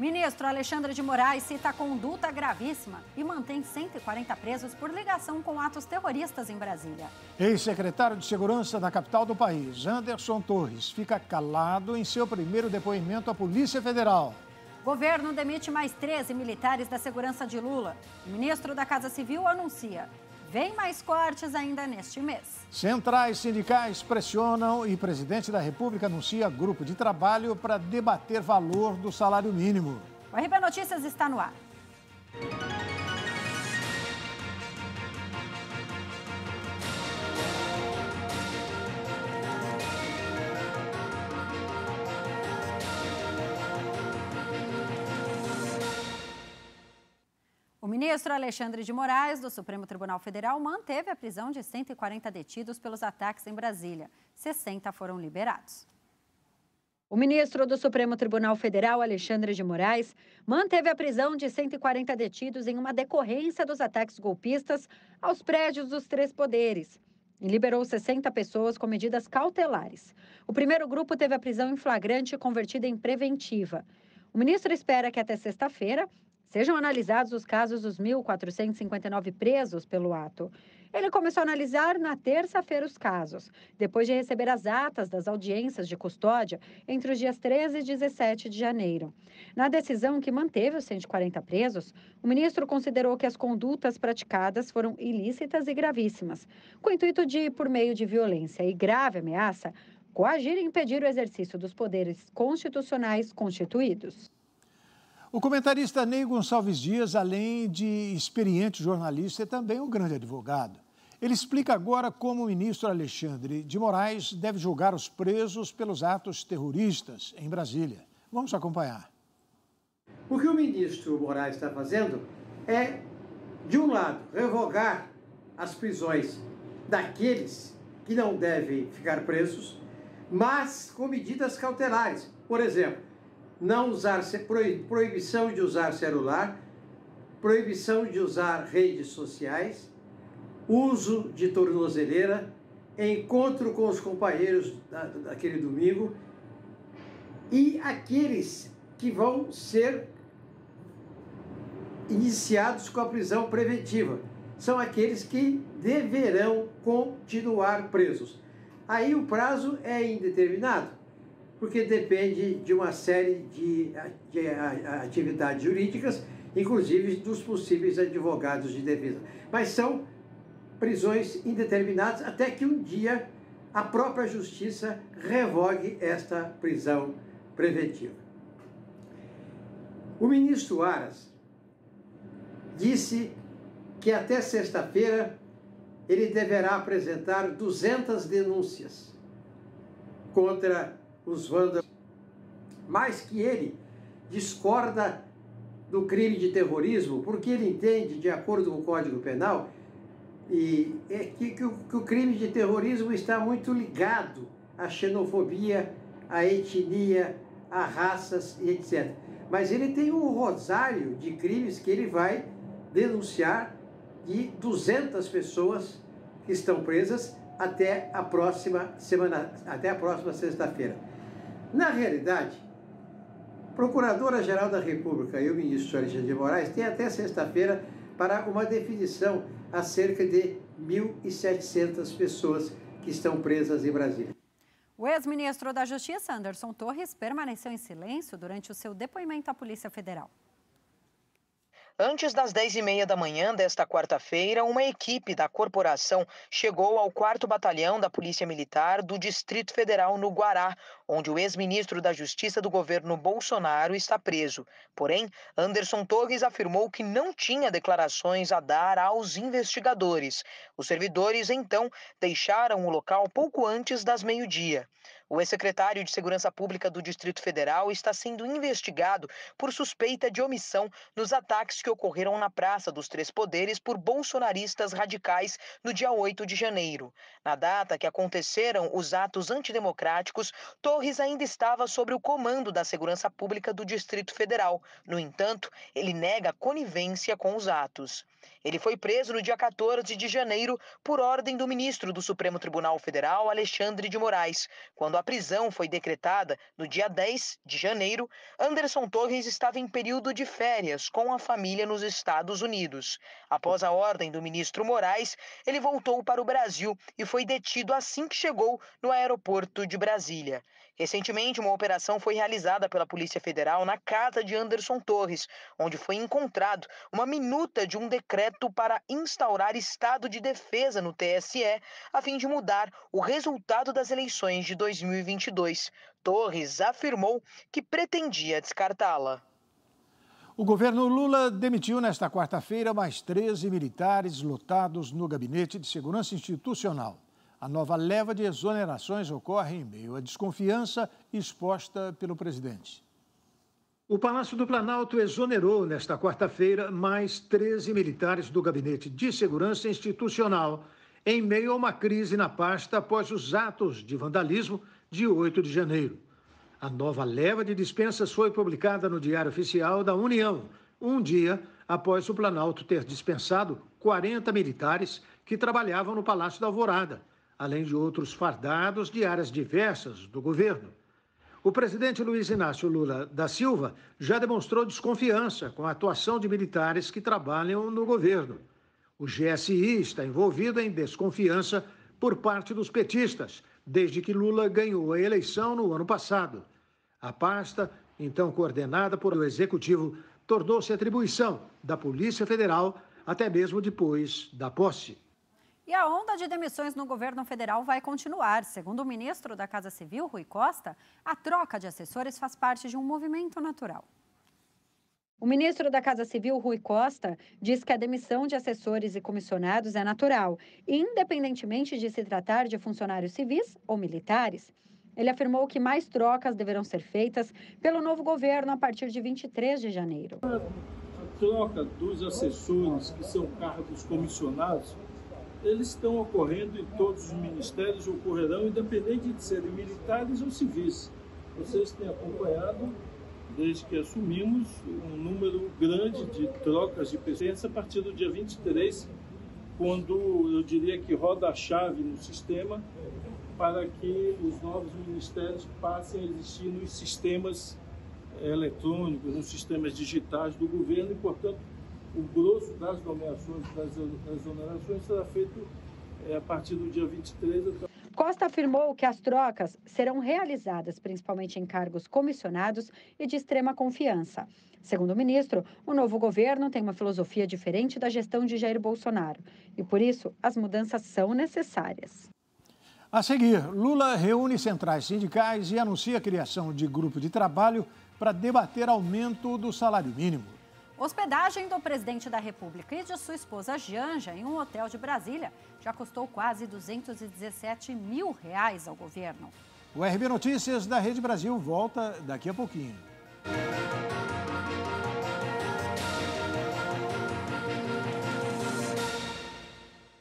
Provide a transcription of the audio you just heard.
Ministro Alexandre de Moraes cita conduta gravíssima e mantém 140 presos por ligação com atos terroristas em Brasília. Ex-secretário de Segurança da capital do país, Anderson Torres, fica calado em seu primeiro depoimento à Polícia Federal. Governo demite mais 13 militares da segurança de Lula. O ministro da Casa Civil anuncia: vem mais cortes ainda neste mês. Centrais sindicais pressionam e o presidente da República anuncia grupo de trabalho para debater valor do salário mínimo. O RB Notícias está no ar. O ministro Alexandre de Moraes, do Supremo Tribunal Federal, manteve a prisão de 140 detidos pelos ataques em Brasília. 60 foram liberados. O ministro do Supremo Tribunal Federal, Alexandre de Moraes, manteve a prisão de 140 detidos em uma decorrência dos ataques golpistas aos prédios dos três poderes e liberou 60 pessoas com medidas cautelares. O primeiro grupo teve a prisão em flagrante convertida em preventiva. O ministro espera que até sexta-feira sejam analisados os casos dos 1.459 presos pelo ato. Ele começou a analisar na terça-feira os casos, depois de receber as atas das audiências de custódia entre os dias 13 e 17 de janeiro. Na decisão que manteve os 140 presos, o ministro considerou que as condutas praticadas foram ilícitas e gravíssimas, com o intuito de, por meio de violência e grave ameaça, coagir e impedir o exercício dos poderes constitucionais constituídos. O comentarista Ney Gonçalves Dias, além de experiente jornalista, é também um grande advogado. Ele explica agora como o ministro Alexandre de Moraes deve julgar os presos pelos atos terroristas em Brasília. Vamos acompanhar. O que o ministro Moraes está fazendo é, de um lado, revogar as prisões daqueles que não devem ficar presos, mas com medidas cautelares. Por exemplo, não usar, proibição de usar celular, proibição de usar redes sociais, uso de tornozeleira, encontro com os companheiros daquele domingo e aqueles que vão ser iniciados com a prisão preventiva. São aqueles que deverão continuar presos. Aí o prazo é indeterminado, porque depende de uma série de atividades jurídicas, inclusive dos possíveis advogados de defesa. Mas são prisões indeterminadas até que um dia a própria Justiça revogue esta prisão preventiva. O ministro Aras disse que até sexta-feira ele deverá apresentar 200 denúncias contra os vândalos, mas que ele discorda do crime de terrorismo, porque ele entende, de acordo com o Código Penal, que o crime de terrorismo está muito ligado à xenofobia, à etnia, a raças e etc. Mas ele tem um rosário de crimes que ele vai denunciar de 200 pessoas que estão presas até a próxima semana, até a próxima sexta-feira. Na realidade, a Procuradora-Geral da República e o ministro Alexandre de Moraes têm até sexta-feira para uma definição acerca de 1.700 pessoas que estão presas em Brasília. O ex-ministro da Justiça, Anderson Torres, permaneceu em silêncio durante o seu depoimento à Polícia Federal. Antes das 10h30 da manhã desta quarta-feira, uma equipe da corporação chegou ao 4º Batalhão da Polícia Militar do Distrito Federal no Guará, onde o ex-ministro da Justiça do governo Bolsonaro está preso. Porém, Anderson Torres afirmou que não tinha declarações a dar aos investigadores. Os servidores, então, deixaram o local pouco antes das meio-dia. O ex-secretário de Segurança Pública do Distrito Federal está sendo investigado por suspeita de omissão nos ataques que ocorreram na Praça dos Três Poderes por bolsonaristas radicais no dia 8 de janeiro. Na data que aconteceram os atos antidemocráticos, Torres ainda estava sob o comando da Segurança Pública do Distrito Federal. No entanto, ele nega conivência com os atos. Ele foi preso no dia 14 de janeiro por ordem do ministro do Supremo Tribunal Federal, Alexandre de Moraes. Quando a prisão foi decretada no dia 10 de janeiro, Anderson Torres estava em período de férias com a família nos Estados Unidos. Após a ordem do ministro Moraes, ele voltou para o Brasil e foi detido assim que chegou no aeroporto de Brasília. Recentemente, uma operação foi realizada pela Polícia Federal na casa de Anderson Torres, onde foi encontrado uma minuta de um decreto para instaurar estado de defesa no TSE, a fim de mudar o resultado das eleições de 2022. Torres afirmou que pretendia descartá-la. O governo Lula demitiu nesta quarta-feira mais 13 militares lotados no Gabinete de Segurança Institucional. A nova leva de exonerações ocorre em meio à desconfiança exposta pelo presidente. O Palácio do Planalto exonerou nesta quarta-feira mais 13 militares do Gabinete de Segurança Institucional, em meio a uma crise na pasta após os atos de vandalismo de 8 de janeiro. A nova leva de dispensas foi publicada no Diário Oficial da União, um dia após o Planalto ter dispensado 40 militares que trabalhavam no Palácio da Alvorada, além de outros fardados de áreas diversas do governo. O presidente Luiz Inácio Lula da Silva já demonstrou desconfiança com a atuação de militares que trabalham no governo. O GSI está envolvido em desconfiança por parte dos petistas, desde que Lula ganhou a eleição no ano passado. A pasta, então coordenada por o Executivo, tornou-se atribuição da Polícia Federal, até mesmo depois da posse. E a onda de demissões no governo federal vai continuar. Segundo o ministro da Casa Civil, Rui Costa, a troca de assessores faz parte de um movimento natural. O ministro da Casa Civil, Rui Costa, diz que a demissão de assessores e comissionados é natural, independentemente de se tratar de funcionários civis ou militares. Ele afirmou que mais trocas deverão ser feitas pelo novo governo a partir de 23 de janeiro. A troca dos assessores, que são cargos comissionados, eles estão ocorrendo em todos os ministérios, ocorrerão independente de serem militares ou civis. Vocês têm acompanhado, desde que assumimos, um número grande de trocas de pessoas a partir do dia 23, quando eu diria que roda a chave no sistema para que os novos ministérios passem a existir nos sistemas eletrônicos, nos sistemas digitais do governo e, portanto, o grosso das nomeações, das exonerações, será feito a partir do dia 23. Costa afirmou que as trocas serão realizadas principalmente em cargos comissionados e de extrema confiança. Segundo o ministro, o novo governo tem uma filosofia diferente da gestão de Jair Bolsonaro e, por isso, as mudanças são necessárias. A seguir, Lula reúne centrais sindicais e anuncia a criação de grupo de trabalho para debater aumento do salário mínimo. Hospedagem do presidente da República e de sua esposa Janja em um hotel de Brasília já custou quase R$217 mil ao governo. O RB Notícias da Rede Brasil volta daqui a pouquinho.